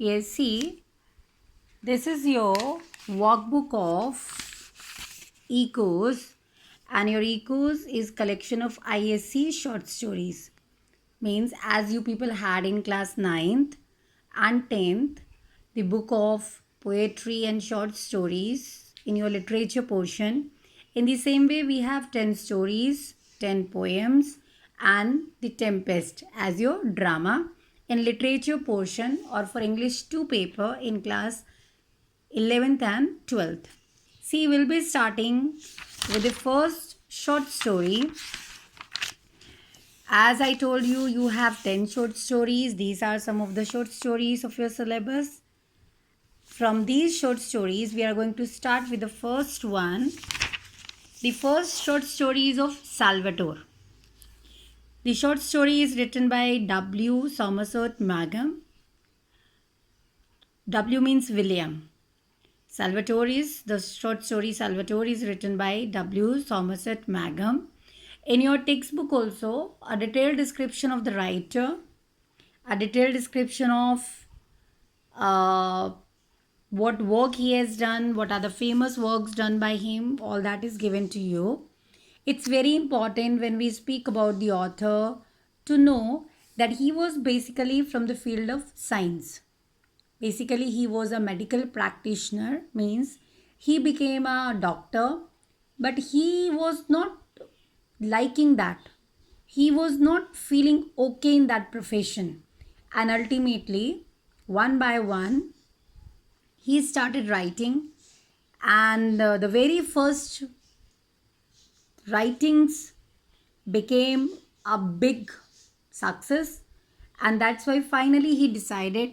Yes, see, this is your workbook of Ecos, and your Ecos is collection of ISC short stories. Means as you people had in class 9th and 10th, the book of poetry and short stories in your literature portion. In the same way, we have 10 stories, 10 poems, and The Tempest as your drama in literature portion or for English 2 paper in class 11th and 12th. See, we'll be starting with the first short story. As I told you, you have 10 short stories. These are some of the short stories of your syllabus. From these short stories, we are going to start with the first one. The first short story is of Salvatore. The short story is written by W. Somerset Maugham. W means William. Salvatore is, the short story Salvatore is written by W. Somerset Maugham. In your textbook also, a detailed description of the writer, a detailed description of what work he has done, what are the famous works done by him, all that is given to you. It's very important when we speak about the author to know that he was basically from the field of science. Basically, he was a medical practitioner, means he became a doctor, but he was not liking that. He was not feeling okay in that profession. And ultimately, one by one, he started writing. And the very first writings became a big success. And that's why finally he decided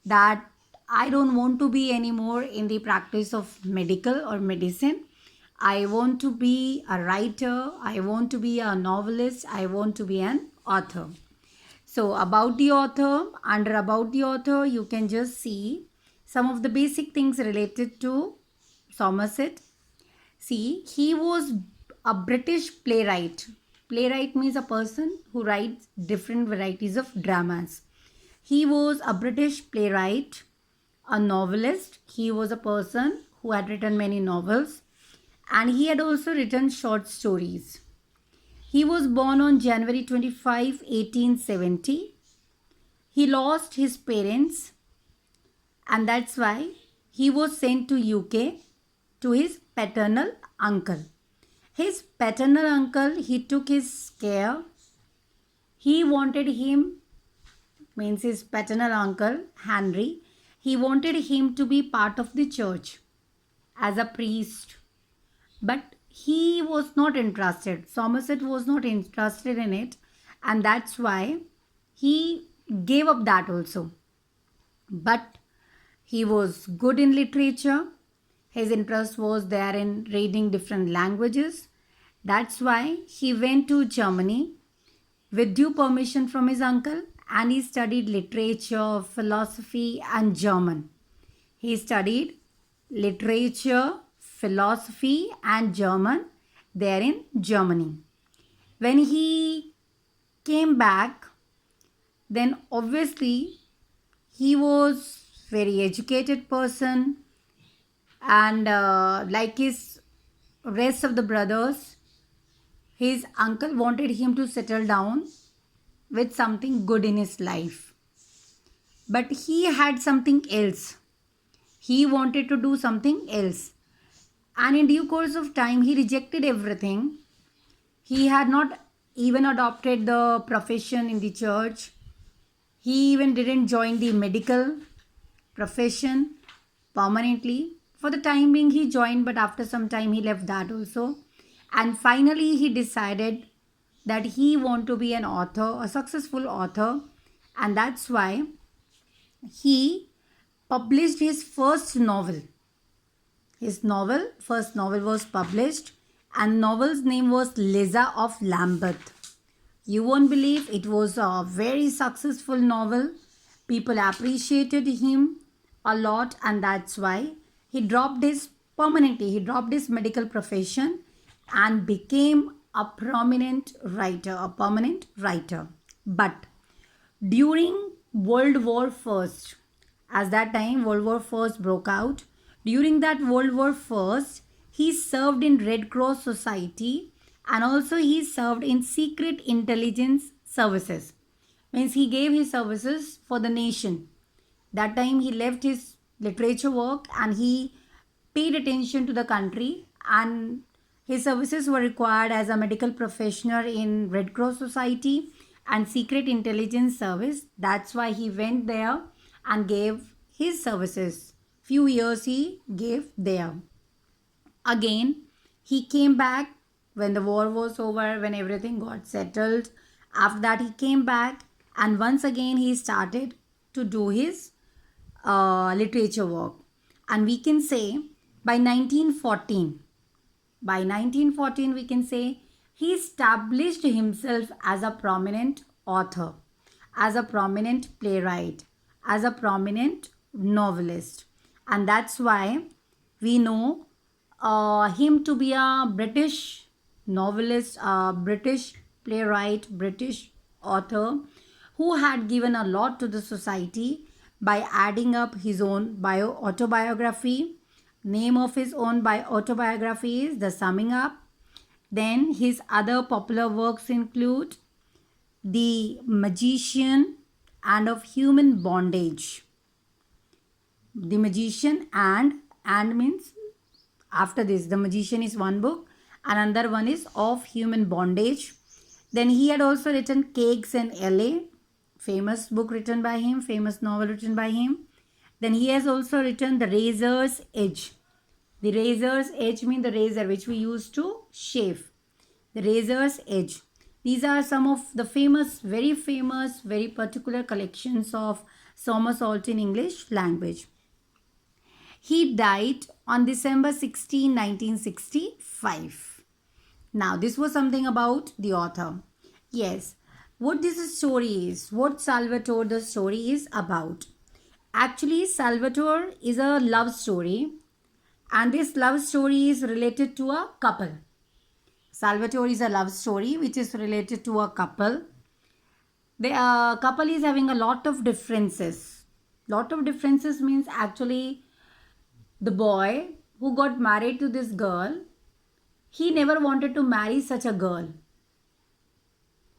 that I don't want to be anymore in the practice of medical or medicine. I want to be a writer, I want to be a novelist, I want to be an author. So about the author, under about the author, you can just see some of the basic things related to Somerset. See, he was a British playwright. Playwright means a person who writes different varieties of dramas. He was a British playwright, a novelist. He was a person who had written many novels, and he had also written short stories. He was born on January 25, 1870. He lost his parents, and that's why he was sent to UK to his paternal uncle. His paternal uncle, he took his care. He wanted him, means his paternal uncle, Henry, he wanted him to be part of the church as a priest. But he was not interested. Somerset was not interested in it, and that's why he gave up that also. But he was good in literature. His interest was there in reading different languages. That's why he went to Germany with due permission from his uncle, and he studied literature, philosophy, and German. He studied literature, philosophy, and German there in Germany. When he came back, then obviously he was very educated person, and like his rest of the brothers, his uncle wanted him to settle down with something good in his life. But he had something else. He wanted to do something else. And in due course of time, he rejected everything. He had not even adopted the profession in the church. He even didn't join the medical profession permanently. For the time being, he joined, but after some time, he left that also. And finally, he decided that he want to be an author, a successful author, and that's why he published his first novel. His first novel was published, and novel's name was Liza of Lambeth. You won't believe, it was a very successful novel. People appreciated him a lot, and that's why he dropped his permanently. He dropped his medical profession and became a prominent writer, a permanent writer. But during World War First, As that time World War First broke out. During that World War First, he served in Red Cross Society, and also he served in secret intelligence services. Means he gave his services for the nation. That time he left his literature work and he paid attention to the country, and his services were required as a medical professional in Red Cross Society and Secret Intelligence Service. That's why he went there and gave his services. Few years he gave there. Again, he came back when the war was over, when everything got settled. After that, he came back and once again he started to do his literature work. And we can say by 1914, we can say he established himself as a prominent author, as a prominent playwright, as a prominent novelist. And that's why we know him to be a British novelist, a British playwright, British author who had given a lot to the society by adding up his own autobiography. Name of his own autobiography is The Summing Up. Then his other popular works include The Magician and of Human Bondage. The Magician and means after this, The Magician is one book, and another one is Of Human Bondage. Then he had also written Cakes in LA, famous book written by him, famous novel written by him. Then he has also written The Razor's Edge. The razor's edge means the razor which we use to shave. The Razor's Edge. These are some of the famous, very particular collections of somersault in English language. He died on December 16, 1965. Now, this was something about the author. Yes, what this story is, what Salvatore the story is about. Actually, Salvatore is a love story, and this love story is related to a couple. Salvatore is a love story which is related to a couple. The couple is having a lot of differences. Lot of differences means actually the boy who got married to this girl, he never wanted to marry such a girl,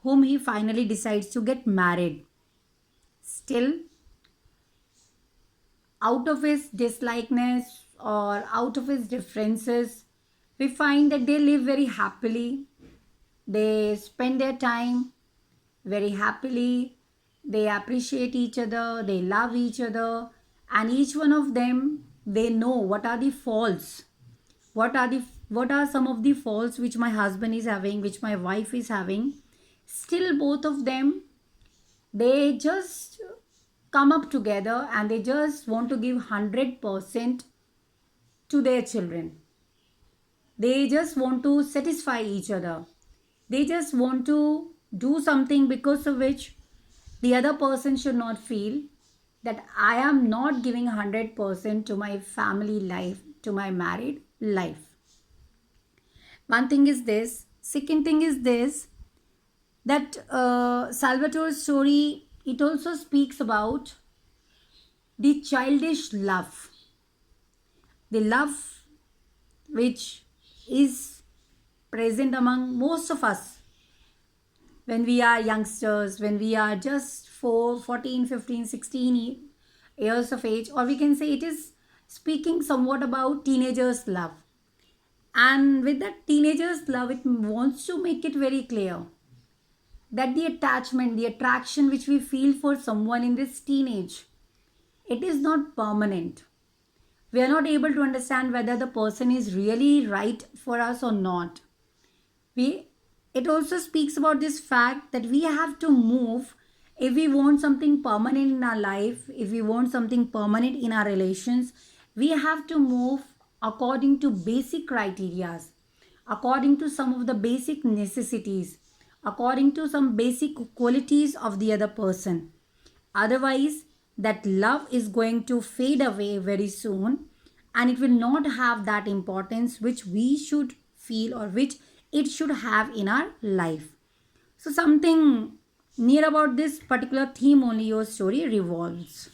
whom he finally decides to get married. Still, out of his dislikeness or out of his differences, we find that they live very happily. They spend their time very happily. They appreciate each other. They love each other. And each one of them, they know what are the faults. What are some of the faults which my husband is having, which my wife is having. Still, both of them, they just come up together and they just want to give 100% to their children. They just want to satisfy each other. They just want to do something because of which the other person should not feel that I am not giving 100% to my family life, to my married life. One thing is this. Second thing is this, that Salvatore's story, it also speaks about the childish love. The love which is present among most of us when we are youngsters, when we are just 14, 15, 16 years of age, or we can say it is speaking somewhat about teenagers' love. And with that teenagers' love, it wants to make it very clear that the attachment, the attraction which we feel for someone in this teenage, it is not permanent. We are not able to understand whether the person is really right for us or not. It also speaks about this fact that we have to move if we want something permanent in our life, if we want something permanent in our relations. We have to move according to basic criteria, according to some of the basic necessities, according to some basic qualities of the other person. Otherwise, that love is going to fade away very soon, and it will not have that importance which we should feel or which it should have in our life. So something near about this particular theme only your story revolves.